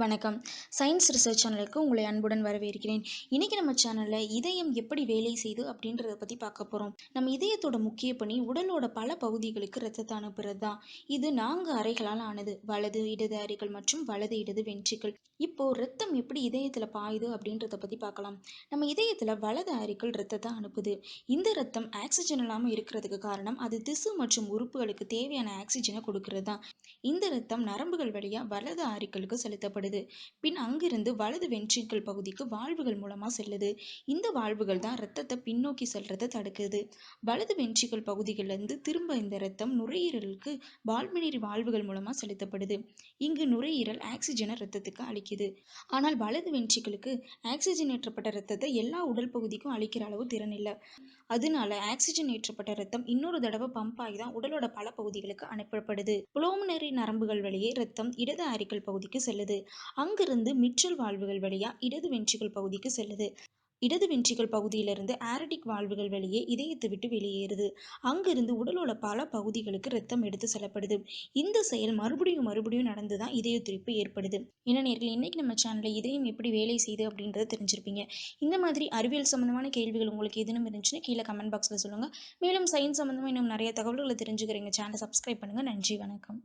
வணக்கம். Science research சேனலுக்கு உங்களை அன்புடன் வரவேற்கிறேன். இன்னைக்கு நம்ம சேனல்ல இதயம் எப்படி வேலை செய்யுது அப்படின்றத பத்தி பார்க்க போறோம். நம்ம இதயத்தோட முக்கிய பணி உடலோட பல பகுதிகளுக்கு ரத்தத்தை அனுப்புறது தான். இது 4 அறைகளால் ஆனது. வலது, இடது அறைகள் மற்றும் வலது, இடது வென்ட்ரிக்கிள். இப்போ ரத்தம் எப்படி இதயத்துல பாயுது அப்படின்றத பத்தி பார்க்கலாம். நம்ம இதயத்துல வலது அறைகள் ரத்தத்தை அனுப்புது. இந்த ரத்தம் ஆக்சிஜன் இல்லாம இருக்கிறதுக்கு காரணம் அது திசு மற்றும் உறுப்புகளுக்கு தேவையான ஆக்சிஜனை கொடுக்கிறது தான். இந்த ரத்தம் நரம்புகள் வழியா வலது அறைகளுக்கு செலுத்தப்படுது. பின் அங்கிருந்து வலது வென்ட்ரிக்கிள் பகுதிக்கு வால்வுகள் மூலமா செல்லுது. இந்த வால்வுகள் தான் ரத்தத்தை பின்னோக்கி செல்றதை தடுக்குது. வலது வென்ட்ரிக்கிள் பகுதிகளிலிருந்து திரும்ப இந்த ரத்தம் நுரையீரலுக்கு பால்மனரி வால்வுகள் மூலமா செலுத்தப்படுது. இங்கு நுரையீரல் ஆக்சிஜனை ரத்தத்துக்கு அளிக்குது. ஆனால் வலது வென்ட்ரிக்கிளுக்கு ஆக்சிஜன் ஏற்றப்பட்ட ரத்தத்தை எல்லா உடல் பகுதிக்கும் அளிக்கிற அளவு திறன் இல்லை. அதனால ஆக்சிஜன் ஏற்றப்பட்ட ரத்தம் இன்னொரு தடவை பம்ப் ஆகி தான் உடலோட பல பகுதிகளுக்கு அனுப்பப்படுது. புலோமினரி நரம்புகள் வழியே ரத்தம் இடது அரிக்கல் பகுதிக்கு செல்லுது. அங்கிருந்து மிட்ரல் வால்வுகள் வழியா இடது வென்ட்ரிக்கிள் பகுதிக்கு செல்லுது. இடது வென்ட்ரிக்கிள் பகுதியிலிருந்து ஆர்டிக் வால்வுகள் வழியே இதயத்தை விட்டு வெளியேறுது. அங்கிருந்து உடலோட பல பகுதிகளுக்கு ரத்தம் எடுத்து செல்லப்படுது. இந்த செயல் மறுபடியும் நடந்துதான் இதய துடிப்பு ஏற்படுது. என்ன நேயர்களே, இன்னைக்கு நம்ம சேனல்ல இதயம் எப்படி வேலை செய்யுது அப்படின்றத தெரிஞ்சிருப்பீங்க. இந்த மாதிரி அறிவியல் சம்பந்தமான கேள்விகள் உங்களுக்கு எதுவும் இருந்துச்சுன்னா கீழே கமெண்ட் பாக்ஸ்ல சொல்லுங்க. மேலும் சயின்ஸ் சம்பந்தமா இன்னும் நிறைய தகவல்களை தெரிஞ்சுக்கிறீங்க. சேனலை சப்ஸ்கிரைப் பண்ணுங்க. நன்றி, வணக்கம்.